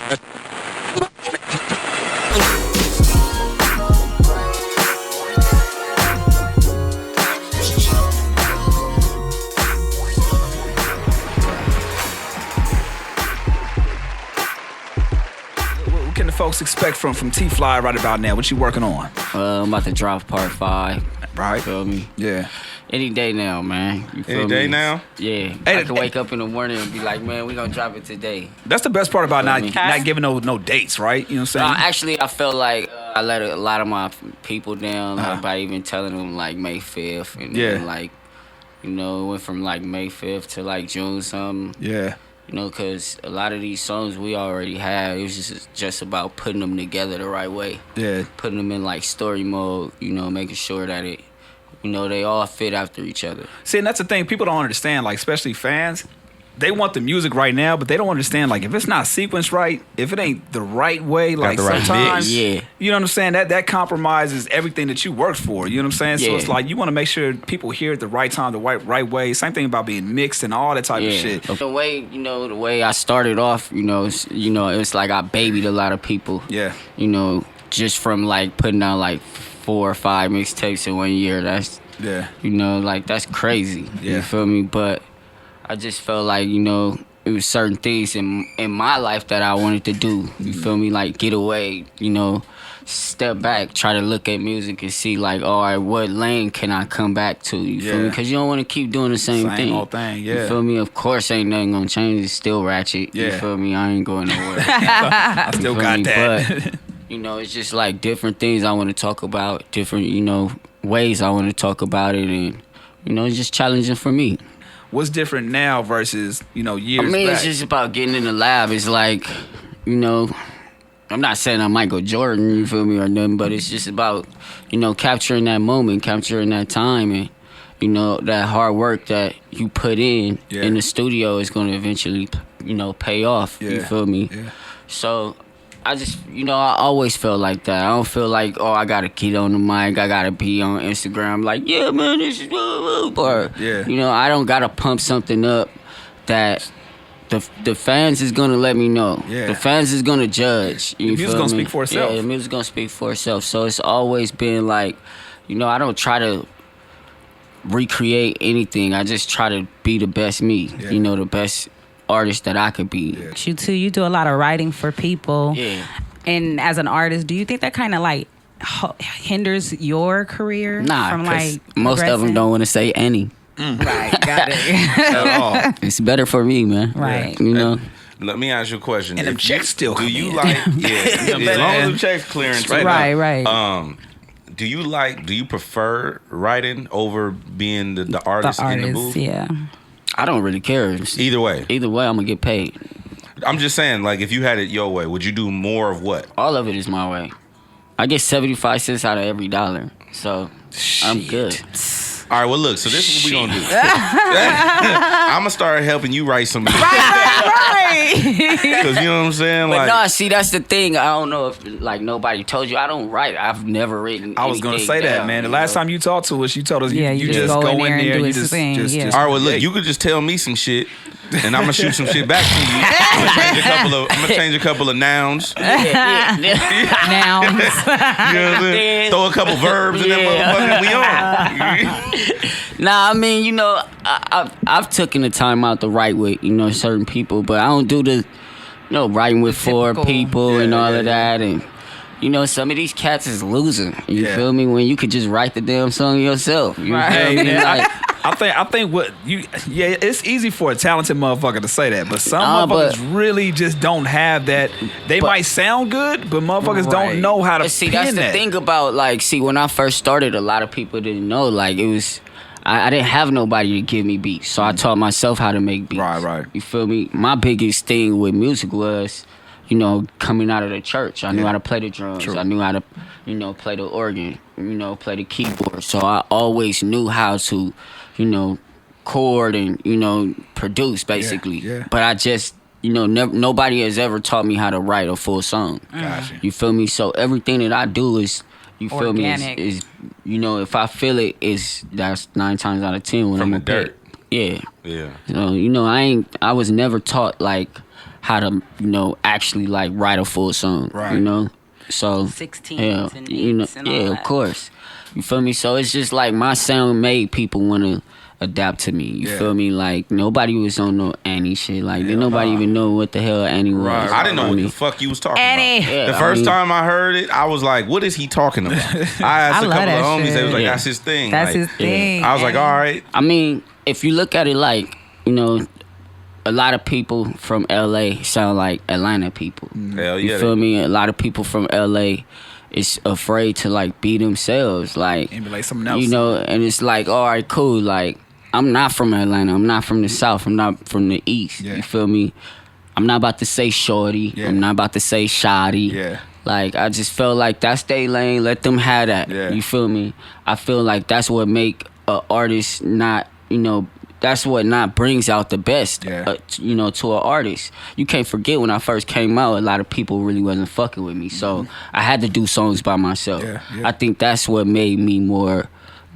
What can the folks expect from TeeFlii right about now? What you working on? I'm about to drop part 5. Right. Feel me? Yeah. Any day now, man. You feel Any day now? Yeah. Hey, I can wake up in the morning and be like, man, we gonna drop it today. That's the best part about Feel me? not giving no dates, right? You know what I'm saying? Actually, I felt like I let a lot of my people down like, by even telling them like May 5th. And then like, you know, it went from like May 5th to like June something. Yeah. You know, because a lot of these songs we already had. It was just about putting them together the right way. Yeah. Putting them in like story mode, you know, making sure that it, you know, they all fit after each other. See, and that's the thing people don't understand, like, especially fans. They want the music right now, but they don't understand, like, if it's not sequenced right, if it ain't the right way, like, the right sometimes, mix. Yeah. you know what I'm saying? That compromises everything that you worked for, you know what I'm saying? So Yeah. it's like, you want to make sure people hear it the right time, the right way. Same thing about being mixed and all that type of shit. The way I started off, you know, it's like I babied a lot of people. Yeah. You know, just from like putting out like 4 or 5 mixtapes in 1 year. That's, Yeah. you know, like that's crazy. Yeah. You feel me? But I just felt like, you know, it was certain things in my life that I wanted to do. You feel me? Like get away, you know, step back, try to look at music and see like, all right, what lane can I come back to? You feel me? Because you don't want to keep doing the same thing. Same old thing, yeah. You feel me? Of course ain't nothing gonna change. It's still ratchet. Yeah. You feel me? I ain't going nowhere. I still got that. But, you know, it's just like different things I want to talk about, different, you know, ways I want to talk about it. And, you know, it's just challenging for me. What's different now versus, you know, years I mean, back? it's just about getting in the lab. It's like, you know, I'm not saying I'm Michael Jordan, you feel me, or nothing, but it's just about, you know, capturing that moment, capturing that time, and, you know, that hard work that you put in the studio is going to eventually, you know, pay off. Yeah. You feel me? Yeah. So I just, you know, I always felt like that. I don't feel like, oh, I got to get on the mic, I got to be on Instagram, like, yeah, man, this is, or, you know, I don't got to pump something up that the fans is going to let me know. Yeah. The fans is going to judge. The music's going to speak for itself. Yeah, the music's going to speak for itself. So it's always been like, you know, I don't try to recreate anything. I just try to be the best me, you know, the best artist that I could be. Yeah. You too, you do a lot of writing for people. Yeah. And as an artist, do you think that kind of like hinders your career? Nah, from like most of them don't want to say any. Right, got it. At all. It's better for me, man. Right. You know. Let me ask you a question. And them checks still do you come like in. as long as the checks clearing too. Right. Do you prefer writing over being the artist in the booth? Yeah. I don't really care. Either way, I'm gonna get paid. I'm just saying, like, if you had it your way, would you do more of what? All of it is my way. I get 75 cents out of every dollar, so I'm good. All right, well, look, so this is what we gonna do. I'm gonna start helping you write some music. Right. Because you know what I'm saying? But like, no, see, that's the thing. I don't know if, like, nobody told you. I don't write. I've never written I was going to say that, down, man. The last time you talked to us, you told us you just go go in in there and there do and you his just, thing, just yeah. all right, well, look, you could just tell me some shit, and I'm gonna shoot some shit back to you. I'm gonna change a couple of nouns. Nouns. You know what I'm saying? Throw a couple verbs in that motherfucker. We on. Nah, I mean, you know, I've taken the time out to write with, you know, certain people, but I don't do the, you know, writing with four people and all of that, and you know, some of these cats is losing. You feel me? When you could just write the damn song yourself. You feel me? Like, I think what you it's easy for a talented motherfucker to say that, but some motherfuckers really just don't have that. They might sound good, but motherfuckers don't know how to see. That's the thing about, like, see, when I first started, a lot of people didn't know. Like, it was, I didn't have nobody to give me beats, so I taught myself how to make beats. Right. You feel me? My biggest thing with music was, you know, coming out of the church. I knew how to play the drums. I knew how to, you know, play the organ, you know, play the keyboard. So I always knew how to, you know, chord and, you know, produce, basically. But I just, you know, nobody has ever taught me how to write a full song. Gotcha. You feel me? So everything that I do is, you feel organic. me, is, you know, if I feel it, that's 9 times out of 10 when From I'm the a dirt. Yeah. Yeah. So, you know, I was never taught, like, how to, you know, actually like write a full song. Right. You know? So 16 yeah, and you know, beats and all yeah, that. of course. You feel me? So it's just like my sound made people wanna adapt to me. You feel me? Like nobody was on no Annie shit. Like didn't nobody even know what the hell Annie was. Right. I didn't know what mean, the fuck you was talking Annie. about. Yeah, The first time I heard it, I was like, "What is he talking about?" I asked I a couple love of that homies. They was like, shit. "That's his thing." That's Like, his thing. I was like, Annie. "All right." I mean, if you look at it like, you know, a lot of people from LA sound like Atlanta people. Hell You yeah. feel me? A lot of people from LA is afraid to like be themselves. Like, And be like something else. you know, and it's like, all right, cool. Like, I'm not from Atlanta. I'm not from the South. I'm not from the East. Yeah. You feel me? I'm not about to say shorty. Yeah. I'm not about to say shoddy. Yeah. Like, I just felt like that's their lane. Let them have that. Yeah. You feel me? I feel like that's what make an artist not, you know, that's what not brings out the best, Yeah. you know, to an artist. You can't forget when I first came out, a lot of people really wasn't fucking with me. So I had to do songs by myself. Yeah, yeah. I think that's what made me more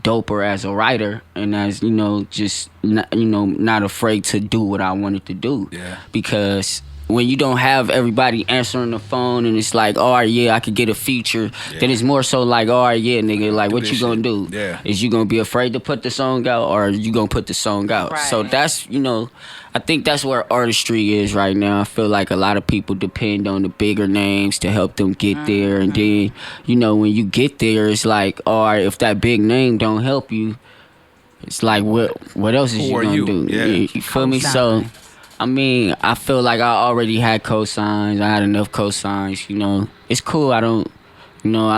doper as a writer and as, you know, just, not, you know, not afraid to do what I wanted to do. Yeah. Because when you don't have everybody answering the phone and it's like, all right, yeah, I could get a feature, then it's more so like, all right, yeah, nigga, like, what this you gonna shit. do? Yeah. Is you gonna be afraid to put the song out or you gonna put the song out? Right. So that's, you know, I think that's where artistry is right now. I feel like a lot of people depend on the bigger names to help them get there. And then, you know, when you get there, it's like, all right, if that big name don't help you, it's like, what else is Who you are gonna you? do? Yeah. You feel me? So, I mean, I feel like I already had cosigns. I had enough cosigns. You know, it's cool. I don't, you know,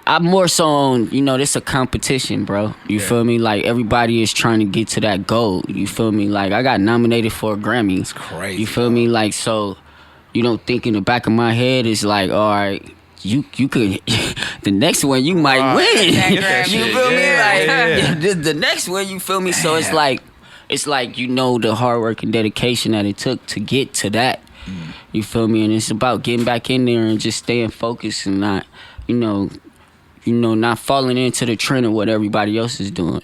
I'm more so on, you know, this a competition, bro. You feel me? Like, everybody is trying to get to that goal. You feel me? Like, I got nominated for a Grammy. It's crazy. You feel me? Like, so, you don't think in the back of my head is like, all right, you could, the next one you might win. Get that You shit. feel me? Yeah, Like, yeah. the next one, you feel me? So it's like, you know, the hard work and dedication that it took to get to that. You feel me? And it's about getting back in there and just staying focused and not, you know, not falling into the trend of what everybody else is doing.